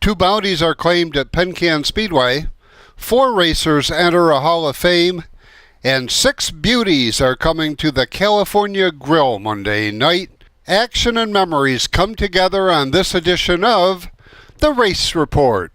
2 bounties are claimed at Penn Speedway, 4 racers enter a Hall of Fame, and 6 beauties are coming to the California Grill Monday night. Action and memories come together on this edition of The Race Report.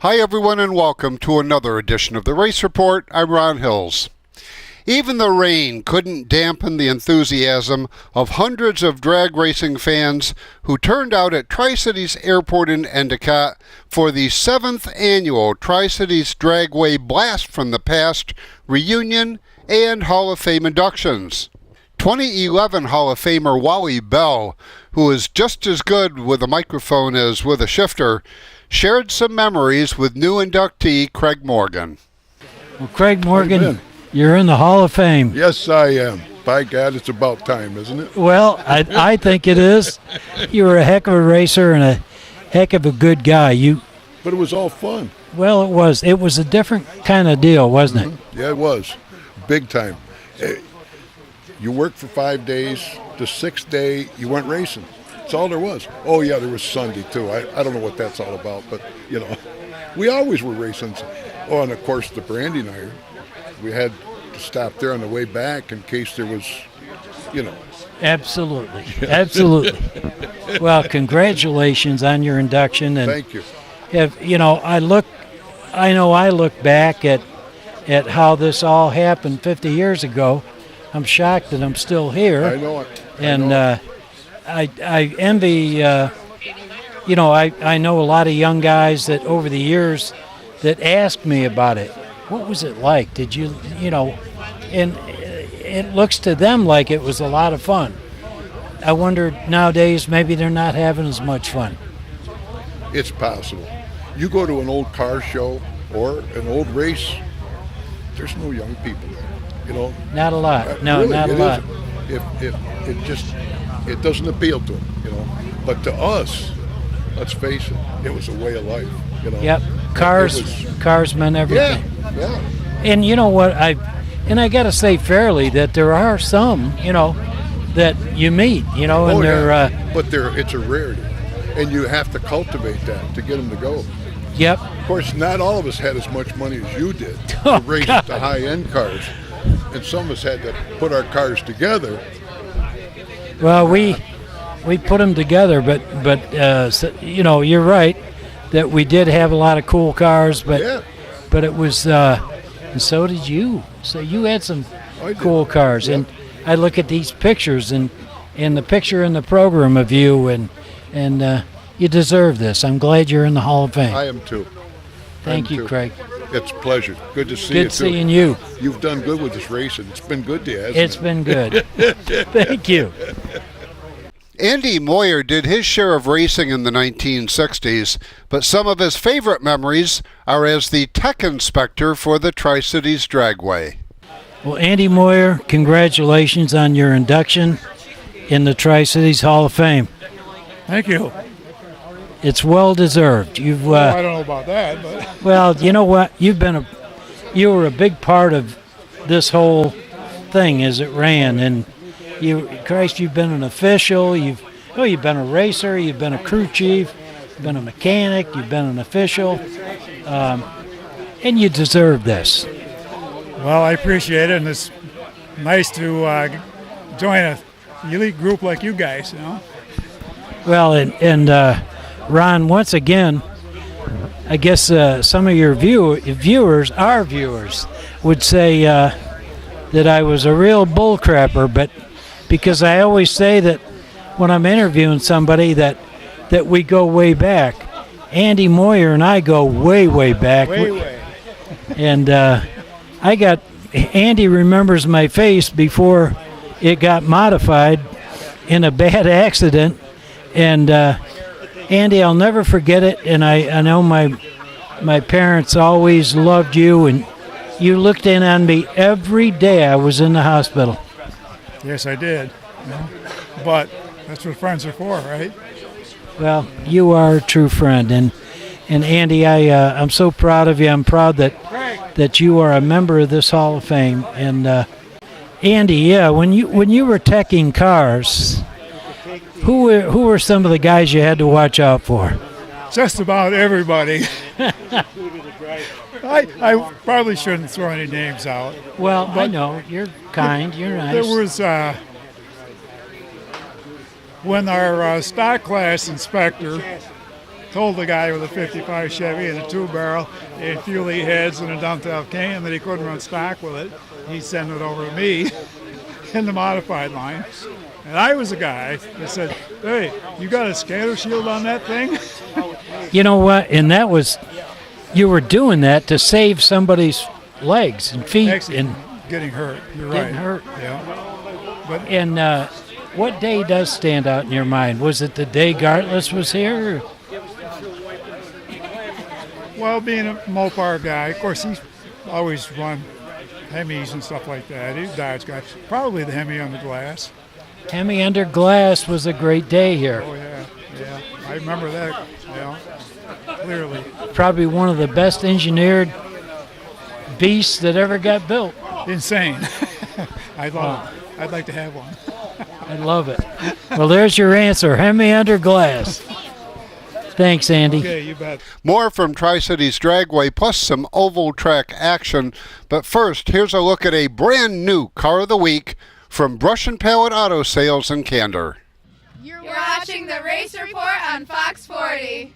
Hi everyone and welcome to another edition of the Race Report. I'm Ron Hills. Even the rain couldn't dampen the enthusiasm of hundreds of drag racing fans who turned out at Tri-Cities Airport in Endicott for the 7th annual Tri-Cities Dragway Blast from the Past reunion and Hall of Fame inductions. 2011 Hall of Famer Wally Bell, who is just as good with a microphone as with a shifter, shared some memories with new inductee Craig Morgan. Well, Craig Morgan, you're in the Hall of Fame. Yes, I am. By God, it's about time, isn't it? Well, I think it is. You were a heck of a racer and a heck of a good guy. But it was all fun. Well, it was. It was a different kind of deal, wasn't it? Yeah, it was. Big time. You worked for 5 days. The 6th day, you went racing. That's all there was. Oh, yeah, there was Sunday, too. I don't know what that's all about, but, you know, we always were racing. Oh, and, of course, the Brandy and I, we had to stop there on the way back in case there was, you know. Absolutely. Absolutely. Well, congratulations on your induction. And thank you. I look back at how this all happened 50 years ago. I'm shocked that I'm still here. I know it. I envy, I know a lot of young guys that over the years that asked me about it. What was it like? Did you, and it looks to them like it was a lot of fun. I wonder nowadays maybe they're not having as much fun. It's possible. You go to an old car show or an old race, there's no young people there. Not a lot. No, really, not a lot. It doesn't appeal to them, But to us, let's face it, it was a way of life, Yep. Cars meant everything. Yeah. And you know what? I got to say fairly that there are some, that you meet, and they're. But it's a rarity, and you have to cultivate that to get them to go. Yep. Of course, not all of us had as much money as you did to race the high-end cars. And some of us had to put our cars together. Well, we put them together, but you're right that we did have a lot of cool cars, but it was, and so did you. So you had some cool cars, and I look at these pictures and the picture in the program of you, and you deserve this. I'm glad you're in the Hall of Fame. I am too. Thank you, Craig. It's a pleasure. Good to see you, too. Good seeing you. You've done good with this racing. It's been good to you, hasn't it? It's been good. Thank you. Andy Moyer did his share of racing in the 1960s, but some of his favorite memories are as the tech inspector for the Tri-Cities Dragway. Well, Andy Moyer, congratulations on your induction in the Tri-Cities Hall of Fame. Thank you. It's well deserved. I don't know about that, but well, you know what? You were a big part of this whole thing as it ran, and you've been an official. You've been a racer. You've been a crew chief. You've been a mechanic. You've been an official, and you deserve this. well, I appreciate it, and it's nice to join an elite group like you guys. Well, and Ron, once again, I guess some of your viewers would say that I was a real bullcrapper, but because I always say that when I'm interviewing somebody that we go way back. Andy Moyer and I go way, way back. Way. And Andy remembers my face before it got modified in a bad accident. And Andy, I'll never forget it, and I know my parents always loved you, and you looked in on me every day I was in the hospital. Yes, I did. But that's what friends are for, right? Well, you are a true friend, and Andy, I'm so proud of you. I'm proud that you are a member of this Hall of Fame. And Andy, yeah, when you were teching cars, who were some of the guys you had to watch out for? Just about everybody. I probably shouldn't throw any names out. Well, I know you're kind, you're nice. There was when our stock class inspector told the guy with a 55 Chevy and a 2-barrel and fuel heads and a dumped-out can that he couldn't run stock with it, he'd send it over to me in the modified line. And I was the guy that said, "Hey, you got a scatter shield on that thing?" You know what? And that was, you were doing that to save somebody's legs and feet. Actually, and getting hurt. You're right. getting hurt. Yeah. But And what day does stand out in your mind? Was it the day Gartless was here? Or? well, being a Mopar guy, of course, he's always run Hemis and stuff like that. He's a Dodge guy. Probably the Hemi on the glass. Hemi under glass was a great day here. Oh yeah. I remember that. Yeah, clearly. Probably one of the best engineered beasts that ever got built. Insane. I'd like to have one. I love it. Well, there's your answer. Hemi under glass. Thanks, Andy. Okay, you bet. More from Tri-Cities Dragway, plus some oval track action. But first, here's a look at a brand new Car of the Week from Brush and Pallet Auto Sales in Candor. You're watching the Race Report on Fox 40.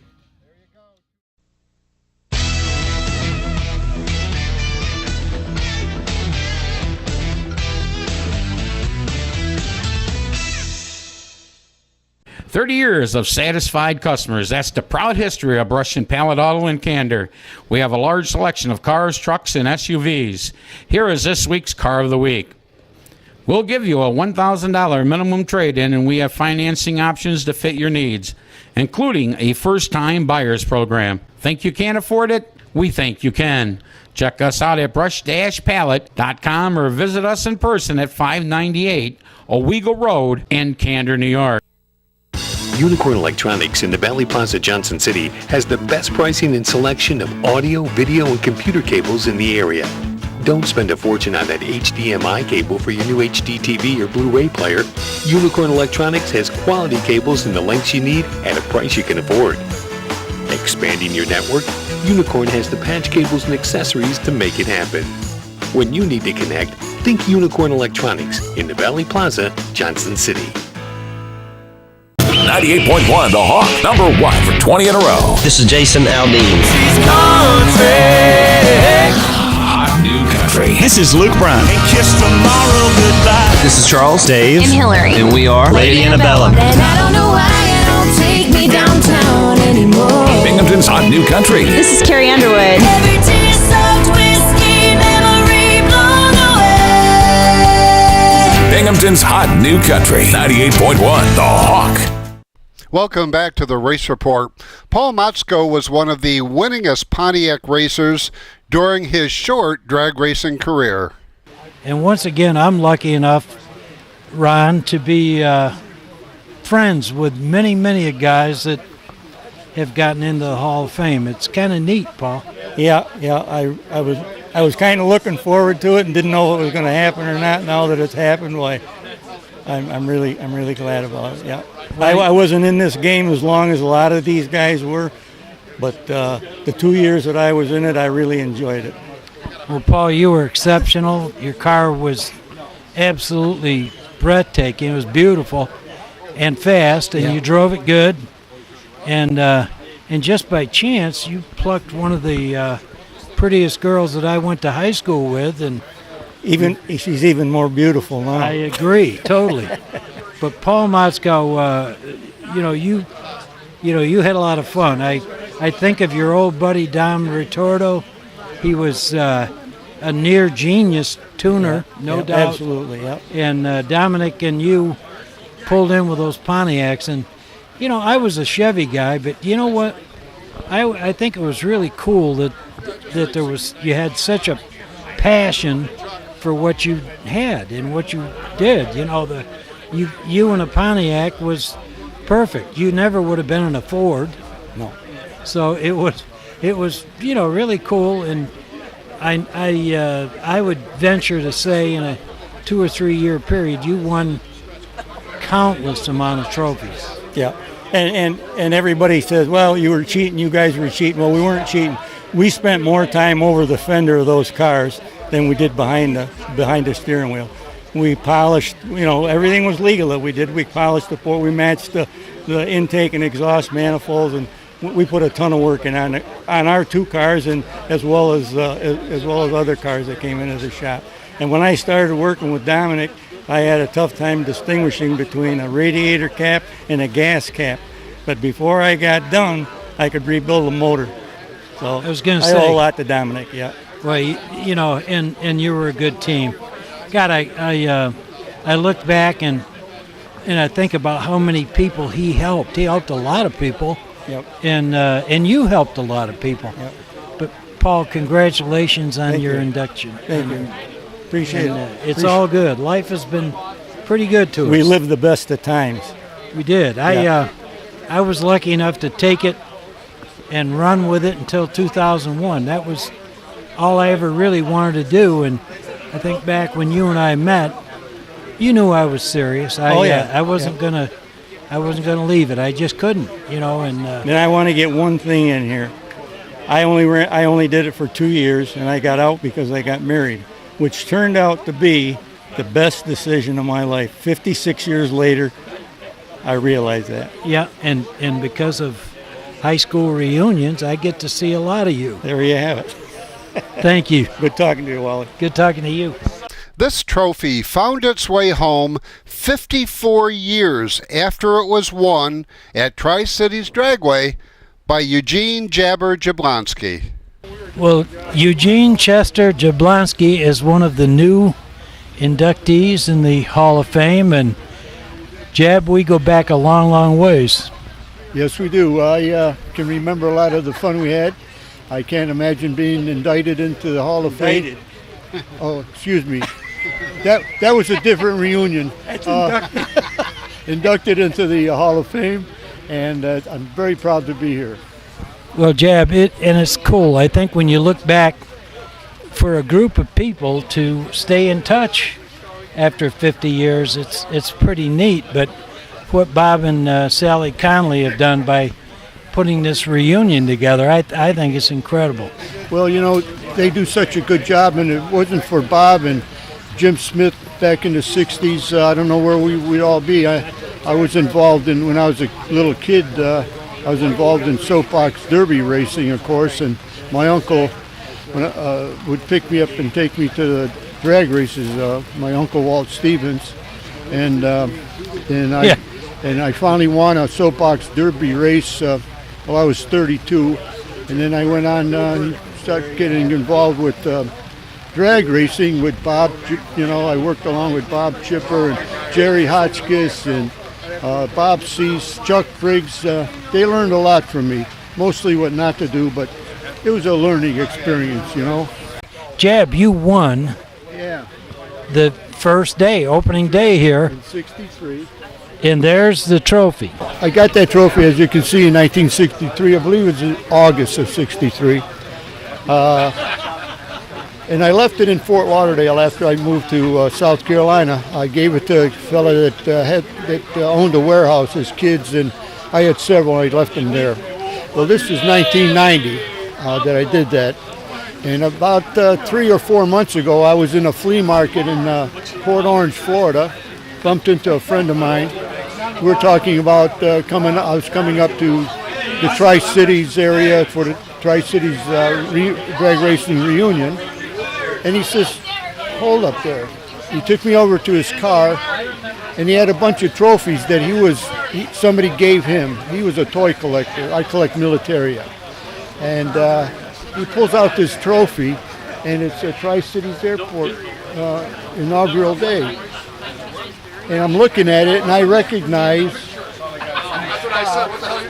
30 years of satisfied customers. That's the proud history of Brush and Pallet Auto in Candor. We have a large selection of cars, trucks, and SUVs. Here is this week's Car of the Week. We'll give you a $1,000 minimum trade-in, and we have financing options to fit your needs, including a first-time buyers program. Think you can't afford it? We think you can. Check us out at brush-pallet.com or visit us in person at 598 Owego Road in Candor, New York. Unicorn Electronics in the Valley Plaza, Johnson City has the best pricing and selection of audio, video, and computer cables in the area. Don't spend a fortune on that HDMI cable for your new HD TV or Blu-ray player. Unicorn Electronics has quality cables in the lengths you need at a price you can afford. Expanding your network, Unicorn has the patch cables and accessories to make it happen. When you need to connect, think Unicorn Electronics in the Valley Plaza, Johnson City. 98.1 The Hawk, number 1 for 20 in a row. This is Jason Aldean. She's country. Hot new country. This is Luke Brown. And kiss tomorrow goodbye. This is Charles, Dave, and Hillary. and we are Lady Annabella. And I don't know why you don't take me downtown anymore. Binghamton's Hot New Country. This is Carrie Underwood. Every tear-soaked whiskey memory blown away. Binghamton's Hot New Country. 98.1 The Hawk. Welcome back to the Race Report. Paul Motzko was one of the winningest Pontiac racers during his short drag racing career. And once again, I'm lucky enough, Ron, to be friends with many guys that have gotten into the Hall of Fame. It's kind of neat, Paul. Yeah. I was kind of looking forward to it and didn't know if it was going to happen or not. Now that it's happened, why, I'm really glad about it. Yeah. I wasn't in this game as long as a lot of these guys were, but the 2 years that I was in it, I really enjoyed it. Well, Paul, you were exceptional. Your car was absolutely breathtaking. It was beautiful and fast, and you drove it good. And just by chance, you plucked one of the prettiest girls that I went to high school with, and she's even more beautiful now. I agree totally. But Paul Motzko, you had a lot of fun. I think of your old buddy Dom Ritordo. He was a near genius tuner, no doubt. Absolutely, yep. And Dominic and you pulled in with those Pontiacs, and you know, I was a Chevy guy, but you know what? I think it was really cool that you had such a passion for what you had and what you did. You know, you in a Pontiac was perfect. You never would have been in a Ford. No. So it was really cool, and I would venture to say in a 2 or 3 year period you won countless amount of trophies. Yeah. And everybody says, well, you were cheating, you guys were cheating. Well, we weren't cheating. We spent more time over the fender of those cars than we did behind the steering wheel. We polished, everything was legal that we did. We polished the port, we matched the intake and exhaust manifolds, and we put a ton of work in on our 2 cars, and as well as other cars that came into the shop. And when I started working with Dominic, I had a tough time distinguishing between a radiator cap and a gas cap. But before I got done, I could rebuild a motor. So I was going to say, I owe a lot to Dominic, yeah. Well, and you were a good team. God, I look back and I think about how many people he helped. He helped a lot of people. Yep. And you helped a lot of people. Yep. But Paul, congratulations on your induction. Thank you. Appreciate it. It's all good. Life has been pretty good to us. We lived the best of times. We did. Yeah. I was lucky enough to take it and run with it until 2001. That was all I ever really wanted to do. And I think back when you and I met, you knew I was serious. I wasn't gonna leave it. I just couldn't, And I want to get one thing in here. I only did it for 2 years, and I got out because I got married, which turned out to be the best decision of my life. 56 years later, I realized that. Yeah, and because of high school reunions, I get to see a lot of you. There you have it. Thank you. Good talking to you, Wally. Good talking to you. This trophy found its way home 54 years after it was won at Tri-Cities Dragway by Eugene Jabber Jablonski. Well, Eugene Chester Jablonski is one of the new inductees in the Hall of Fame, and Jab, we go back a long, long ways. Yes, we do. I can remember a lot of the fun we had. I can't imagine being indicted into the Hall of Fame. Oh, excuse me. That was a different reunion. That's inducted. Inducted into the Hall of Fame, and I'm very proud to be here. Well, Jab, it's cool. I think when you look back, for a group of people to stay in touch after 50 years, it's pretty neat. But what Bob and Sally Conley have done by putting this reunion together, I think it's incredible. Well, they do such a good job, and it wasn't for Bob and Jim Smith back in the 60s, I don't know where we'd all be. I was involved in, when I was a little kid, I was involved in soapbox derby racing, of course, and my uncle would pick me up and take me to the drag races, my uncle Walt Stevens, and I finally won a soapbox derby race while I was 32, and then I went on and started getting involved with drag racing with Bob. I worked along with Bob Chipper and Jerry Hotchkiss and Bob Cease, Chuck Briggs. They learned a lot from me, mostly what not to do, but it was a learning experience, Jab, you won the first day, opening day here. In 63. And there's the trophy. I got that trophy, as you can see, in 1963. I believe it was in August of 63. And I left it in Fort Lauderdale after I moved to South Carolina. I gave it to a fellow that owned a warehouse as kids, and I had several. I left them there. Well, this is 1990 that I did that. And about 3 or 4 months ago, I was in a flea market in Port Orange, Florida. Bumped into a friend of mine. We were talking about I was coming up to the Tri-Cities area for the Tri-Cities drag racing reunion. And he says, hold up there. He took me over to his car, and he had a bunch of trophies that somebody gave him. He was a toy collector. I collect militaria. And he pulls out this trophy, and it's a Tri-Cities Airport inaugural day. And I'm looking at it, and I recognize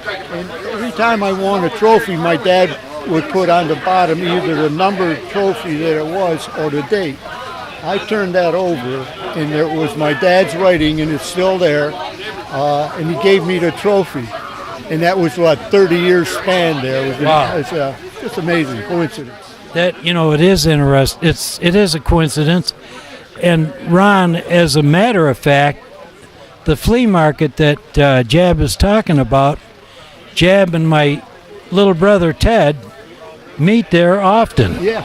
And every time I won a trophy, my dad would put on the bottom either the number trophy that it was or the date. I turned that over, and there was my dad's writing, and it's still there. And he gave me the trophy, and that was what 30 years span there. It's just amazing coincidence. That it is interesting. It is a coincidence. And Ron, as a matter of fact, the flea market that Jab is talking about, Jab and my little brother Ted meet there often. Yeah,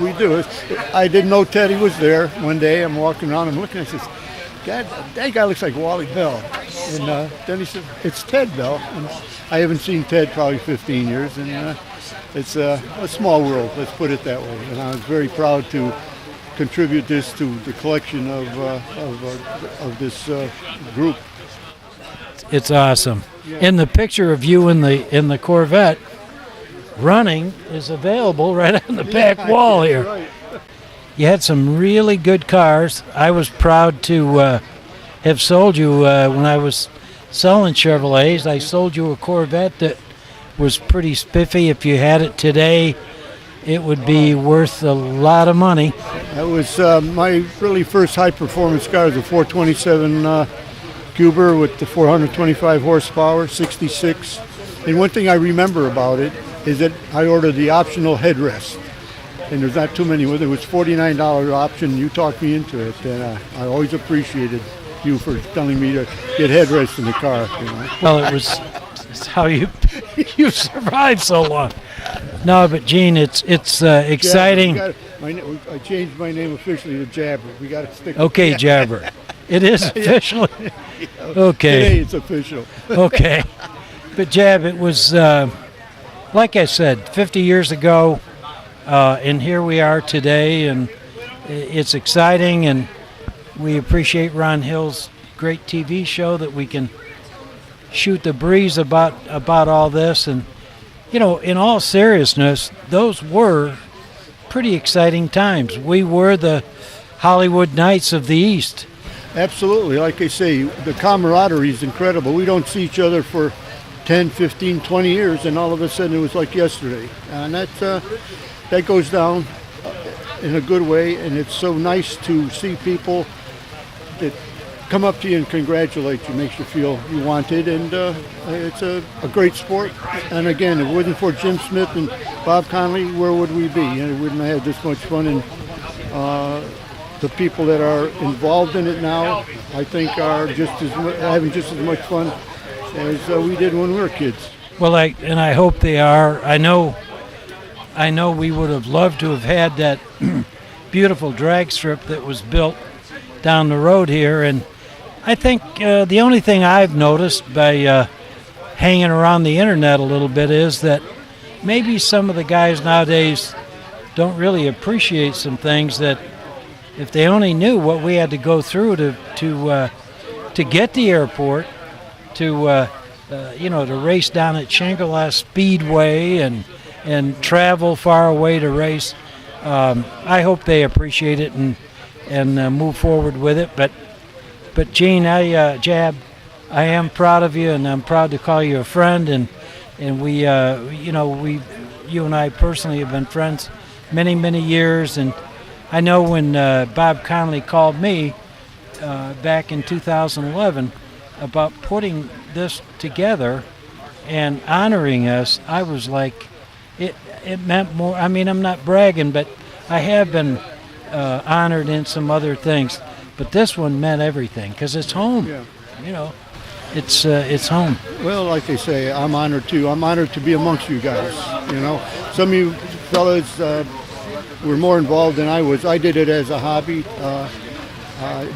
we do. I didn't know Teddy was there. One day I'm walking around, I'm looking, I says, God, that guy looks like Wally Bell. And then he said, it's Ted Bell. And I haven't seen Ted probably 15 years, and it's a small world, let's put it that way. And I was very proud to contribute this to the collection of this group. It's awesome. And the picture of you in the Corvette running is available right on the back wall here. Right. You had some really good cars. I was proud to have sold you when I was selling Chevrolets. I sold you a Corvette that was pretty spiffy. If you had it today, it would be worth a lot of money. That was my really first high-performance car. It was a 427 Cuber with the 425 horsepower, 66. And one thing I remember about it is that I ordered the optional headrest. And there's not too many with it. It was $49 option. You talked me into it. And I always appreciated you for telling me to get headrests in the car. Well, it's how you survived so long. No, but Gene, it's exciting. I changed my name officially to Jabber. We got to stick. Okay, Jabber. It is officially. Okay. Today it's official. Okay. But Jab, it was like I said, 50 years ago, and here we are today, and it's exciting, and we appreciate Ron Hill's great TV show that we can shoot the breeze about all this. And in all seriousness, those were pretty exciting times. We were the Hollywood Knights of the East. Absolutely. Like I say, the camaraderie is incredible. We don't see each other for 10, 15, 20 years, and all of a sudden it was like yesterday. And that goes down in a good way, and it's so nice to see people that come up to you and congratulate you, makes you feel you wanted, and it's a great sport. And again, if it wasn't for Jim Smith and Bob Connolly, where would we be? And we wouldn't have had this much fun. And the people that are involved in it now, I think, are having just as much fun as we did when we were kids. Well, I hope they are. I know we would have loved to have had that beautiful drag strip that was built down the road here, and I think the only thing I've noticed by hanging around the internet a little bit is that maybe some of the guys nowadays don't really appreciate some things that if they only knew what we had to go through to get the airport, to race down at Shangri-La Speedway and travel far away to race. I hope they appreciate it and move forward with it. But Gene, Jab, I am proud of you, and I'm proud to call you a friend. And we, you and I personally have been friends many, many years. And I know when Bob Connolly called me back in 2011 about putting this together and honoring us, I was like, it meant more. I mean, I'm not bragging, but I have been honored in some other things. But this one meant everything because it's home. Yeah. It's home. Well, like they say, I'm honored too. I'm honored to be amongst you guys. Some of you fellas were more involved than I was. I did it as a hobby,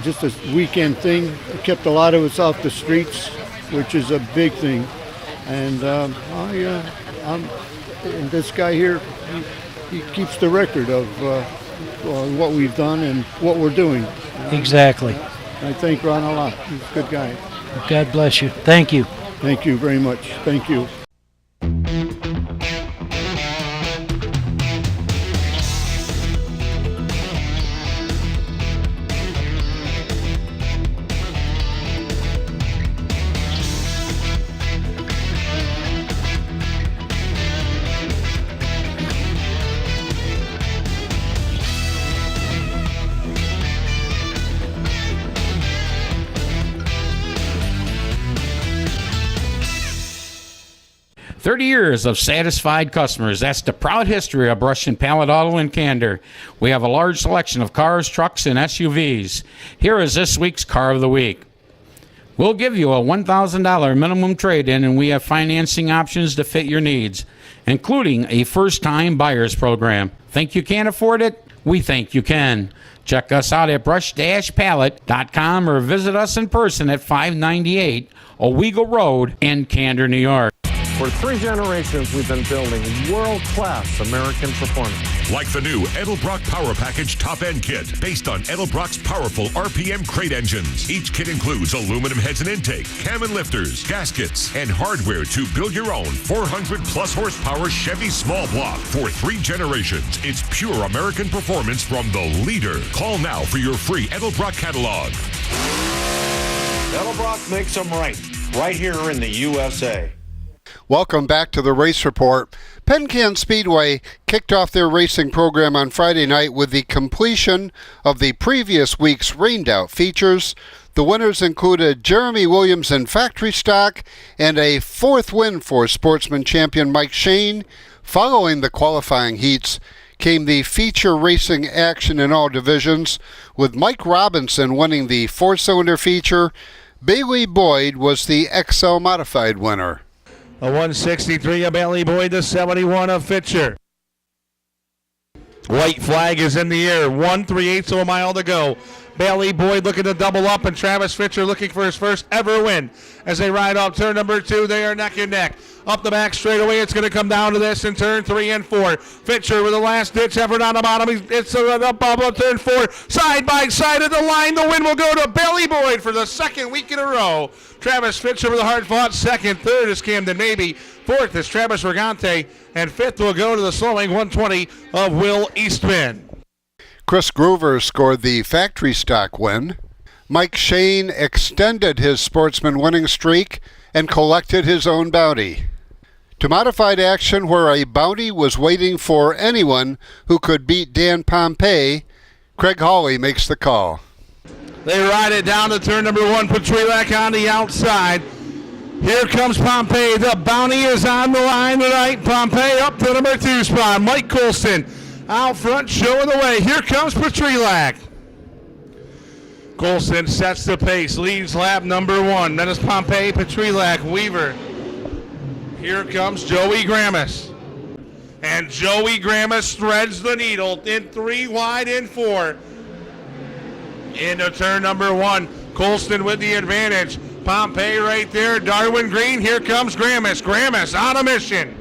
just a weekend thing. It kept a lot of us off the streets, which is a big thing. And and this guy here, he keeps the record of what we've done and what we're doing. Exactly. I thank Ron a lot. He's a good guy. God bless you. Thank you. Thank you very much. Thank you. 30 years of satisfied customers. That's the proud history of Brush and Pallet Auto in Candor. We have a large selection of cars, trucks, and SUVs. Here is this week's Car of the Week. We'll give you a $1,000 minimum trade-in, and we have financing options to fit your needs, including a first-time buyer's program. Think you can't afford it? We think you can. Check us out at brush-pallet.com or visit us in person at 598 Owego Road in Candor, New York. For 3 generations, we've been building world-class American performance. Like the new Edelbrock Power Package Top-End Kit, based on Edelbrock's powerful RPM crate engines. Each kit includes aluminum heads and intake, cam and lifters, gaskets, and hardware to build your own 400-plus horsepower Chevy small block. For 3 generations, it's pure American performance from the leader. Call now for your free Edelbrock catalog. Edelbrock makes them right here in the USA. Welcome back to the Race Report. Penn Speedway kicked off their racing program on Friday night with the completion of the previous week's rained-out features. The winners included Jeremy Williams in factory stock and a 4th win for sportsman champion Mike Shane. Following the qualifying heats came the feature racing action in all divisions, with Mike Robinson winning the 4-cylinder feature. Bailey Boyd was the XL Modified winner. A 163 of Bailey Boyd, the 71 of Fitcher. White flag is in the air. 1 3/8 of a mile to go. Bailey Boyd looking to double up, and Travis Fitcher looking for his first ever win. As they ride off turn number 2, they are neck and neck. Up the back straightaway, it's going to come down to this in turn 3 and 4. Fitcher with a last-ditch effort on the bottom. It's a bubble turn 4. Side by side of the line, the win will go to Bailey Boyd for the 2nd week in a row. Travis Fitcher with a hard-fought 2nd. 3rd is Camden Mabey. 4th is Travis Regante. And 5th will go to the slowing 120 of Will Eastman. Chris Groover scored the factory stock win. Mike Shane extended his sportsman winning streak and collected his own bounty. To modified action, where a bounty was waiting for anyone who could beat Dan Pompey, Craig Hawley makes the call. They ride it down to turn number 1. Petrelak on the outside. Here comes Pompey. The bounty is on the line tonight. Pompey up to number 2 spot. Mike Colston out front showing the way. Here comes Petrelak. Colston sets the pace. Leads lap number 1. Then is Pompey, Petrelak, Weaver. Here comes Joey Grammis. And Joey Grammis threads the needle in 3 wide in 4. Into turn number 1. Colston with the advantage. Pompey right there. Darwin Green. Here comes Grammis. Grammis on a mission.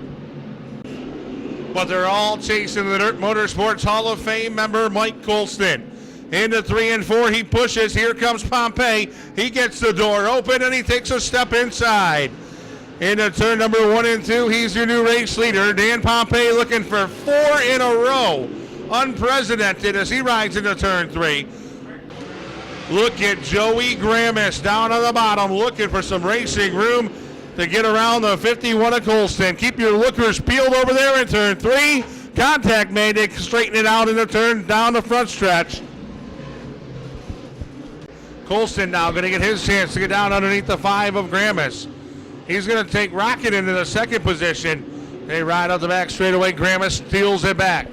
But they're all chasing the Dirt Motorsports Hall of Fame member Mike Colston. Into 3 and 4. He pushes. Here comes Pompey. He gets the door open and he takes a step inside. Into turn number 1 and 2, he's your new race leader. Dan Pompey looking for 4 in a row. Unprecedented as he rides into turn 3. Look at Joey Grammis down on the bottom looking for some racing room to get around the 51 of Colston. Keep your lookers peeled over there in turn 3. Contact made to straighten it out in the turn down the front stretch. Colston now going to get his chance to get down underneath the 5 of Grammis. He's going to take Rocket into the 2nd position. They ride out the back straightaway. Grammis steals it back.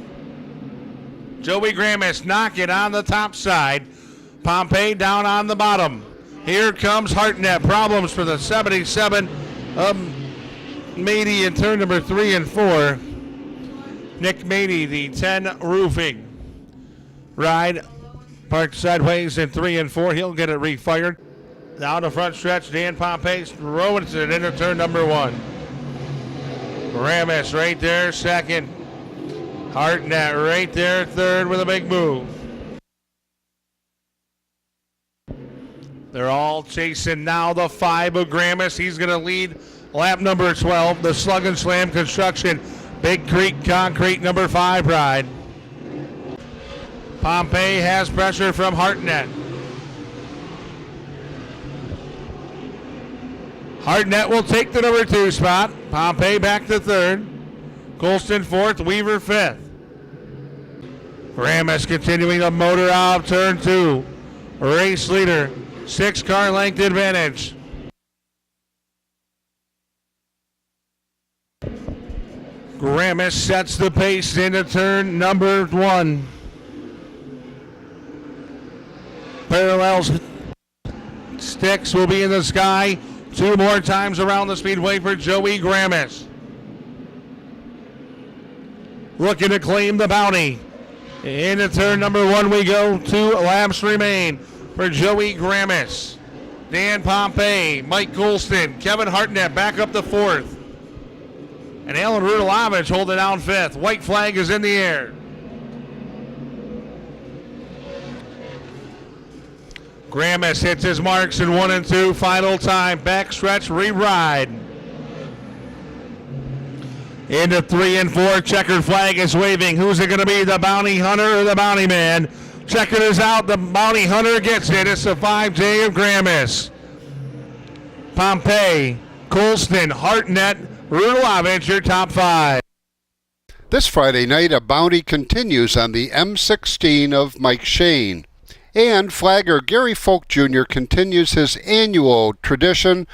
Joey Grammis knocking on the top side. Pompey down on the bottom. Here comes Hartnett. Problems for the 77 of Mady in turn number 3 and 4. Nick Mady, the 10 roofing. Ride parked sideways in 3 and 4. He'll get it refired. Down the front stretch, Dan Pompey throwing it into turn number 1. Grammis right there, 2nd. Hartnett right there, 3rd with a big move. They're all chasing now the 5 of Grammis. He's going to lead lap number 12, the Slug and Slam Construction Big Creek Concrete number 5 ride. Pompey has pressure from Hartnett. Hartnett will take the number 2 spot. Pompey back to 3rd. Colston 4th, Weaver 5th. Grammis continuing to motor out turn 2. Race leader, 6-car length advantage. Gramis sets the pace into turn number 1. Parallels. Sticks will be in the sky 2 more times around the speedway for Joey Gramis. Looking to claim the bounty. Into turn number 1 we go. 2 laps remain for Joey Gramis. Dan Pompey, Mike Goulston, Kevin Hartnett back up the 4th. And Alan Rudalovich holding down 5th. White flag is in the air. Gramis hits his marks in 1 and 2. Final time. Backstretch re-ride. Into 3 and 4. Checkered flag is waving. Who's it going to be? The bounty hunter or the bounty man? Checkered is out. The bounty hunter gets it. It's a 5J of Gramis. Pompey, Colston, Hartnett, Rudalovich, your top 5. This Friday night, a bounty continues on the M16 of Mike Shane. And flagger Gary Folk Jr. continues his annual tradition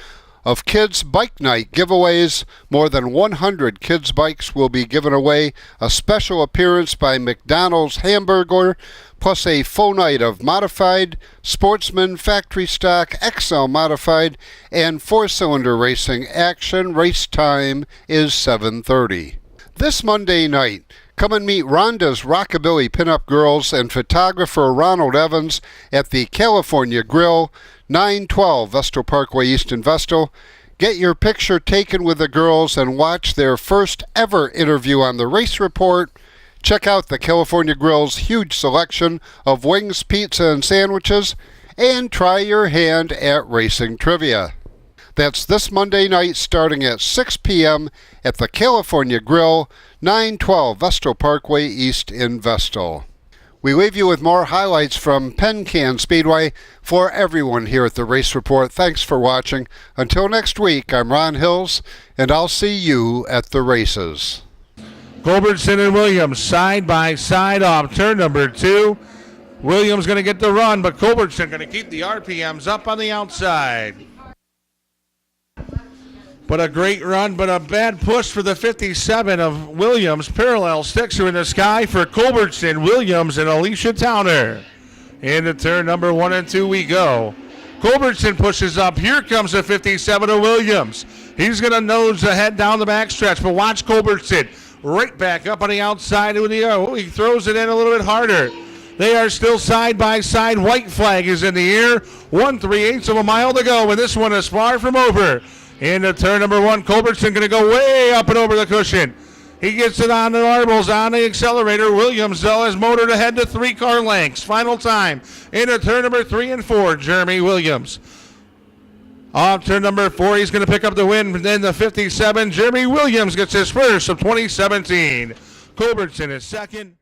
of Kids Bike Night giveaways. More than 100 kids' bikes will be given away, a special appearance by McDonald's Hamburger, plus a full night of modified, sportsman, factory stock, XL modified, and 4-cylinder racing action. Race time is 7:30. This Monday night, come and meet Rhonda's Rockabilly Pinup Girls and photographer Ronald Evans at the California Grill, 912 Vestal Parkway East in Vestal. Get your picture taken with the girls and watch their first ever interview on the Race Report. Check out the California Grill's huge selection of wings, pizza, and sandwiches, and try your hand at racing trivia. That's this Monday night starting at 6 p.m. at the California Grill, 912 Vestal Parkway East in Vestal. We leave you with more highlights from Penn Speedway for everyone here at the Race Report. Thanks for watching. Until next week, I'm Ron Hills, and I'll see you at the races. Culbertson and Williams side by side off turn number 2. Williams going to get the run, but Culbertson going to keep the RPMs up on the outside. But a great run, but a bad push for the 57 of Williams. Parallel sticks are in the sky for Culbertson, Williams, and Alicia Towner. Into turn number 1 and 2 we go. Culbertson pushes up. Here comes the 57 of Williams. He's going to nose ahead down the backstretch, but watch Culbertson right back up on the outside. He throws it in a little bit harder. They are still side by side. White flag is in the air. 1 3/8 of a mile to go, and this one is far from over. Into turn number 1, Culbertson going to go way up and over the cushion. He gets it on the marbles, on the accelerator. Williams, though, has motored ahead to 3 car lengths. Final time. Into turn number 3 and 4, Jeremy Williams. Off turn number 4, he's going to pick up the win. Then the 57, Jeremy Williams gets his first of 2017. Culbertson is second.